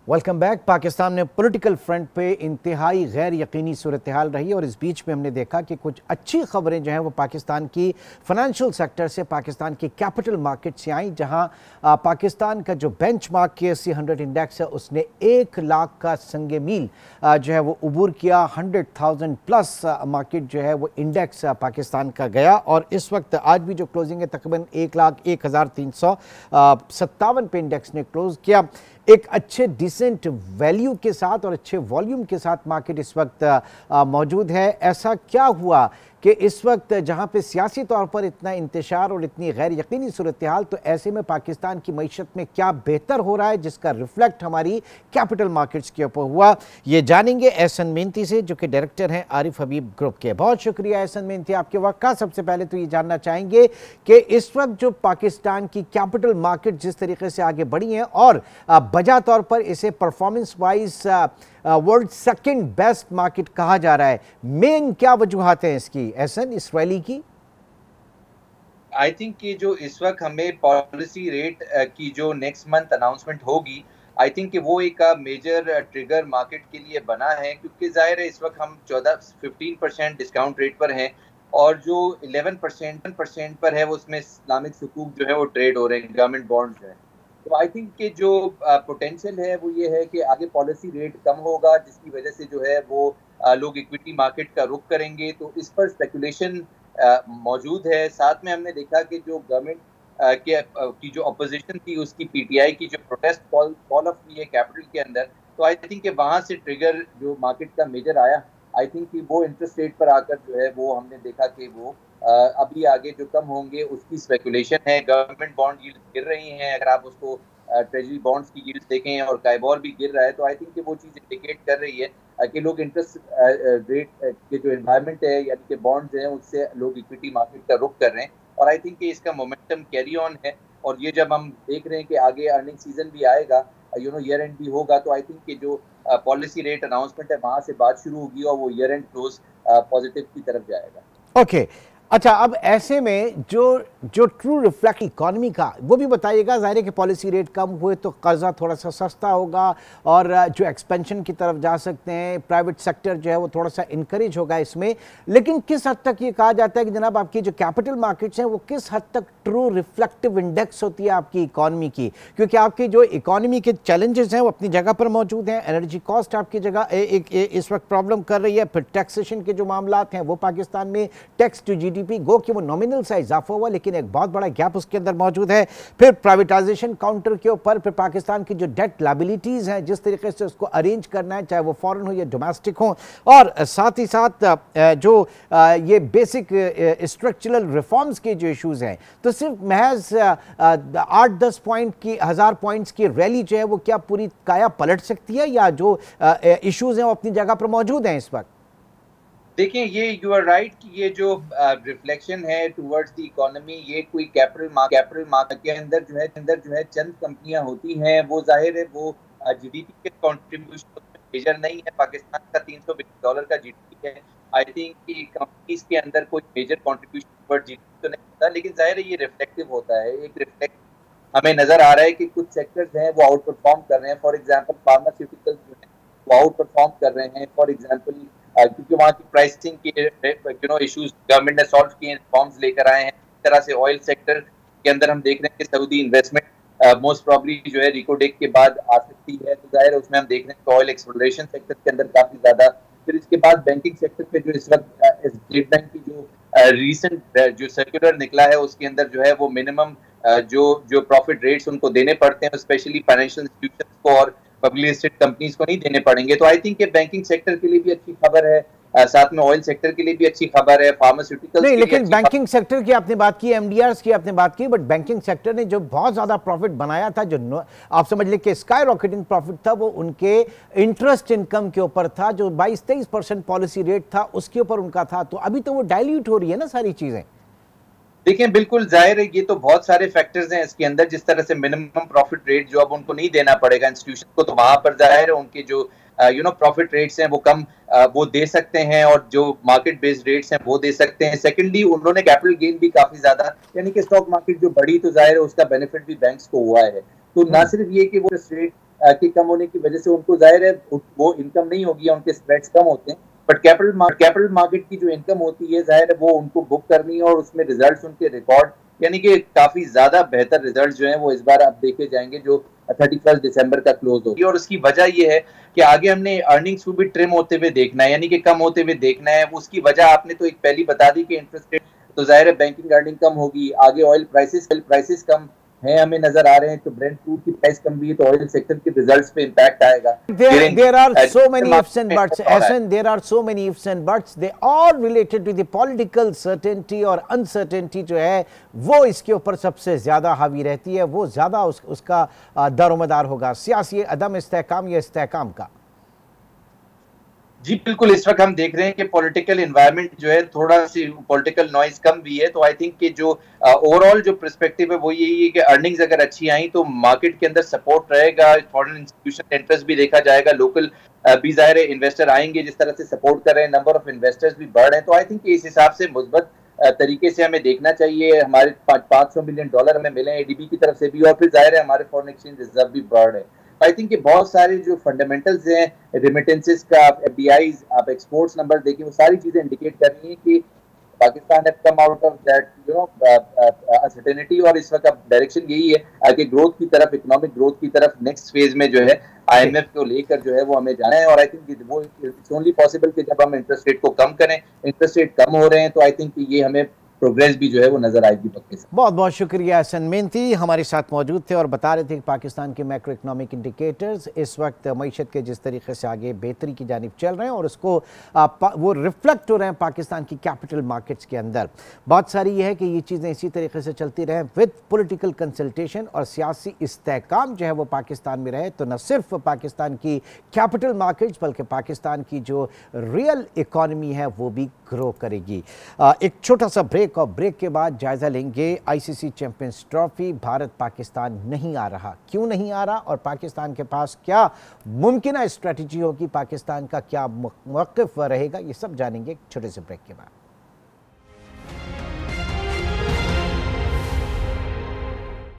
Welcome back. Pakistan में political front पे इंतहाई गैर यकीनी सूरत हाल रही और इस बीच में हमने देखा कि कुछ अच्छी खबरें जो हैं वो पाकिस्तान की फाइनेंशियल सेक्टर से, पाकिस्तान की कैपिटल मार्केट से आई, जहां पाकिस्तान का जो बेंचमार्क KSE 100 इंडेक्स है उसने 1 लाख का संगे मील जो है वो उबूर किया। 100,000 प्लस मार्केट जो है वो इंडेक्स पाकिस्तान का गया और इस वक्त आज भी जो क्लोजिंग है तकरीबन 1,01,357 पे इंडेक्स ने क्लोज किया। एक अच्छे डिसेंट वैल्यू के साथ और अच्छे वॉल्यूम के साथ मार्केट इस वक्त मौजूद है। ऐसा क्या हुआ कि इस वक्त जहां पे सियासी तौर पर इतना इंतशार और इतनी गैर यकीनी सूरत हाल, तो ऐसे में पाकिस्तान की मईशत में क्या बेहतर हो रहा है जिसका रिफ्लेक्ट हमारी कैपिटल मार्केट्स के ऊपर हुआ, ये जानेंगे एहसन मेहनती से जो कि डायरेक्टर हैं आरिफ हबीब ग्रुप के। बहुत शुक्रिया एहसन मेहनती आपके वक्त का। सबसे पहले तो ये जानना चाहेंगे कि इस वक्त जो पाकिस्तान की कैपिटल मार्केट जिस तरीके से आगे बढ़ी हैं और बजा तौर पर इसे performance wise world second best market कहा जा रहा है, मेन क्या वजूहात हैं इसकी एहसन, इस रैली की? आई थिंक कि जो इस वक्त हमें पॉलिसी रेट की जो नेक्स्ट मंथ अनाउंसमेंट होगी, आई थिंक कि वो एक मेजर ट्रिगर मार्केट के लिए बना है, क्योंकि जाहिर है इस वक्त हम 15% डिस्काउंट रेट पर हैं और जो 11% पर है वो उसमें इस्लामिक सुकूक जो है वो ट्रेड हो रहे हैं, गवर्नमेंट बॉन्ड्स हैं। तो आई थिंक कि जो पोटेंशियल है वो ये है कि आगे पॉलिसी रेट कम होगा, जिसकी वजह से जो है वो लोग इक्विटी मार्केट का रुख करेंगे, तो इस पर स्पेकुलेशन मौजूद है। साथ में हमने देखा कि जो गवर्नमेंट की जो अपोजिशन थी उसकी PTI की जो प्रोटेस्ट कॉल ऑफ हुई है कैपिटल के अंदर, तो आई थिंक कि वहाँ से ट्रिगर जो मार्केट का मेजर आया, आई थिंक कि वो इंटरेस्ट रेट पर आकर जो है वो हमने देखा कि वो अभी आगे जो कम होंगे उसकी स्पेकुलेशन है। गवर्नमेंट बॉन्ड यील्ड गिर रही हैं, अगर आप उसको ट्रेजरी बॉन्ड्स की यील्ड देखें और काइबोर भी गिर रहा है, तो आई थिंक कि वो चीज़ इंडिकेट कर रही है कि लोग इंटरेस्ट रेट के जो एनवायरनमेंट है यानी कि बॉन्ड्स हैं उससे लोग इक्विटी मार्केट का रुख कर रहे हैं और आई थिंक कि इसका मोमेंटम कैरी ऑन है। और ये जब हम देख रहे हैं कि आगे अर्निंग सीजन भी आएगा, ईयर एंड भी होगा, तो आई थिंक कि जो पॉलिसी रेट अनाउंसमेंट है वहाँ से बात शुरू होगी और वो ईयर एंड क्लोज पॉजिटिव की तरफ जाएगा। ओके, अच्छा, अब ऐसे में जो ट्रू रिफ्लेक्ट इकोनॉमी का वो भी बताइएगा। ज़ाहिर है कि पॉलिसी रेट कम हुए तो कर्जा थोड़ा सा सस्ता होगा और जो एक्सपेंशन की तरफ जा सकते हैं, प्राइवेट सेक्टर जो है वो थोड़ा सा इनकरेज होगा इसमें। लेकिन किस हद तक ये कहा जाता है कि जनाब आपकी जो कैपिटल मार्केट्स हैं वो किस हद तक ट्रू रिफ्लेक्टिव इंडेक्स होती है आपकी इकॉनमी की? क्योंकि आपकी जो इकॉनमी के चैलेंजेस हैं वो अपनी जगह पर मौजूद हैं। एनर्जी कॉस्ट आपकी जगह इस वक्त प्रॉब्लम कर रही है, फिर टैक्सेशन के जो मामलात हैं वो पाकिस्तान में टैक्स टू GDP गो कि वो नॉमिनल सा इजाफा हुआ लेकिन एक बहुत बड़ा गैप उसके अंदर मौजूद है। फिर प्राइवेटाइजेशन काउंटर के ऊपर फिर पाकिस्तान की जो डेट लायबिलिटीज हैं जिस तरीके से उसको अरेंज करना है, चाहे वो फॉरेन हो या डोमेस्टिक हो, और साथ ही साथ जो ये बेसिक स्ट्रक्चरल रिफॉर्म्स के जो इश्यूज हैं, तो सिर्फ महज 8-10 पॉइंट की 1000 पॉइंट्स की रैली जो है वो क्या पूरी काया पलट सकती है, या जो इश्यूज हैं वो अपनी जगह पर मौजूद हैं इस वक्त? देखिए, ये यू आर राइट कि ये जो रिफ्लेक्शन है टुवर्ड्स द इकोनॉमी, ये कोई कैपिटल मार्केट के अंदर जो है चंद कंपनियां होती हैं, वो जाहिर है वो GDP के कंट्रीब्यूशन मेजर नहीं है। पाकिस्तान का $300 बिलियन का GDP है। आई थिंक कि कंपनीज के अंदर कोई मेजर कंट्रीब्यूशन टुवर्ड्स GDP तो नहीं होता, लेकिन जाहिर है ये रिफ्लेक्टिव होता है। एक रिफ्लेक्ट हमें नजर आ रहा है कि कुछ सेक्टर्स हैं वो आउट परफॉर्म कर रहे हैं। फॉर एग्जाम्पल फार्मास्यूटिकल्स जो है वो आउट परफॉर्म कर रहे हैं। फॉर एग्जाम्पल क्योंकि वहाँ की प्राइसिंग के इश्यूज गवर्नमेंट ने सॉल्व किए, रिफॉर्म्स लेकर आए हैं। इस तरह से ऑयल सेक्टर के अंदर हम देख रहे हैं कि सऊदी इन्वेस्टमेंट मोस्ट प्रॉब्ली जो है रिकोडेक के बाद आ सकती है, तो जाहिर है उसमें हम देख रहे हैं कि ऑयल एक्सप्लोरेशन सेक्टर के अंदर काफी ज्यादा। फिर इसके बाद बैंकिंग सेक्टर पे जो इस वक्त स्टेट बैंक की जो रीसेंट जो सर्कुलर निकला है उसके अंदर जो है वो मिनिमम जो प्रॉफिट रेट्स उनको देने पड़ते हैं, स्पेशली फाइनेंशियल इंस्टीट्यूशंस को और पब्लिक लिस्टेड कंपनीज को नहीं देने पड़ेंगे। तो आई थिंक बैंकिंग सेक्टर के लिए भी अच्छी खबर है, साथ में ऑयल सेक्टर के लिए भी अच्छी खबर है, फार्मास्यूटिकल्स नहीं, लेकिन बैंकिंग सेक्टर की आपने बात की, MDRs की आपने बात की, बट बैंकिंग सेक्टर ने जो बहुत ज्यादा प्रॉफिट बनाया था, जो आप समझ लें कि स्काई रॉकेटिंग प्रॉफिट था, वो उनके इंटरेस्ट इनकम के ऊपर था, जो 22-23% पॉलिसी रेट था उसके ऊपर उनका था। तो अभी तो वो डाइल्यूट हो रही है ना सारी चीजें। देखिए, बिल्कुल जाहिर है ये तो बहुत सारे फैक्टर्स हैं इसके अंदर। जिस तरह से मिनिमम प्रॉफिट रेट जो अब उनको नहीं देना पड़ेगा इंस्टीट्यूशन को, तो वहां पर जाहिर है उनके जो प्रॉफिट रेट्स हैं वो कम वो दे सकते हैं और जो मार्केट बेस्ड रेट्स हैं वो दे सकते हैं। सेकेंडली उन्होंने कैपिटल गेन भी काफी ज्यादा, यानी कि स्टॉक मार्केट जो बढ़ी तो जाहिर है उसका बेनिफिट भी बैंक्स को हुआ है। तो ना सिर्फ ये कि वो रेट के कम होने की वजह से उनको जाहिर है वो इनकम नहीं होगी, उनके स्प्रेड्स कम होते हैं, बट कैपिटल मार्केट की जो इनकम होती है जाहिर है वो उनको बुक करनी है, और उसमें रिजल्ट्स उनके रिकॉर्ड यानी कि काफी ज्यादा बेहतर रिजल्ट जो है वो इस बार आप देखे जाएंगे जो 31 दिसंबर का क्लोज होगी। और उसकी वजह ये है कि आगे हमने अर्निंग्स को भी ट्रिम होते हुए देखना है, यानी कि कम होते हुए देखना है। उसकी वजह आपने तो एक पहली बता दी कि इंटरेस्ट रेट, तो जाहिर है बैंकिंग अर्निंग कम होगी, आगे ऑयल प्राइसेस कम है हमें नजर आ रहे हैं, तो ब्रेंट क्रूड की प्राइस कम भी है, तो ऑयल सेक्टर के रिजल्ट्स पे इम्पैक्ट आएगा। There are so many ifs and buts, Ahsan. There are so many ifs and buts. They all related to the political certainty और uncertainty जो है वो इसके ऊपर सबसे ज्यादा हावी रहती है, वो ज्यादा उसका दारोमदार होगा सियासी अदम इस्तेहकाम या इस्तेहकाम का। जी बिल्कुल, इस वक्त हम देख रहे हैं कि पॉलिटिकल एनवायरनमेंट जो है थोड़ा सी पॉलिटिकल नॉइज कम भी है, तो आई थिंक कि जो ओवरऑल जो पर्सपेक्टिव है वो यही है कि अर्निंग्स अगर अच्छी आई तो मार्केट के अंदर सपोर्ट रहेगा, फॉरेन इंस्टीट्यूशन इंटरेस्ट भी देखा जाएगा, लोकल भी जाहिर इन्वेस्टर आएंगे जिस तरह से सपोर्ट कर रहे हैं, नंबर ऑफ इन्वेस्टर्स भी बढ़ रहे हैं, तो आई थिंक इस हिसाब से मुस्बत तरीके से हमें देखना चाहिए। हमारे $500 बिलियन हमें मिले हैं एडीबी की तरफ से भी, और फिर जाहिर है हमारे फॉरेन एक्सचेंज रिजर्व भी बढ़ रहे हैं। आई थिंक कि बहुत सारे जो फंडामेंटल्स हैं, रेमिटेंसेस का, आप एफडीआईज, आप एक्सपोर्ट्स नंबर देखें, वो सारी चीजें इंडिकेट कर रही हैं कि Pakistan have come out of that uncertainty, और इस वक्त डायरेक्शन यही है कि ग्रोथ की तरफ, इकोनॉमिक ग्रोथ की तरफ नेक्स्ट फेज में जो है आईएमएफ को लेकर जो है वो हमें जाना है। और आई थिंक वो इट्स ओनली पॉसिबल कि जब हम इंटरेस्ट रेट को कम करें, इंटरेस्ट रेट कम हो रहे हैं, तो आई थिंक ये हमें प्रोग्रेस भी जो है वो नजर आएगी पक्के से। बहुत बहुत शुक्रिया अहसन मेहनती हमारे साथ मौजूद थे और बता रहे थे कि पाकिस्तान के मैक्रो इकोनॉमिक इंडिकेटर्स इस वक्त मईशत के जिस तरीके से आगे बेहतरी की जानिब चल रहे हैं और उसको वो रिफ्लेक्ट हो रहे हैं पाकिस्तान की कैपिटल मार्केट्स के अंदर। बहुत सारी ये है कि ये चीज़ें इसी तरीके से चलती रहें विद पॉलिटिकल कंसल्टेशन और सियासी इस्तेहकाम जो है वो पाकिस्तान में रहे, तो न सिर्फ पाकिस्तान की कैपिटल मार्केट्स बल्कि पाकिस्तान की जो रियल इकॉनमी है वो भी ग्रो करेगी। एक छोटा सा ब्रेक, और ब्रेक के बाद जायजा लेंगे ICC champions trophy. Bharat Pakistan नहीं आ रहा, क्यों नहीं आ रहा और पाकिस्तान के पास क्या मुमकिन स्ट्रेटजी होगी, पाकिस्तान का क्या मौक़िफ़ रहेगा, ये सब जानेंगे छोटे से ब्रेक के बाद।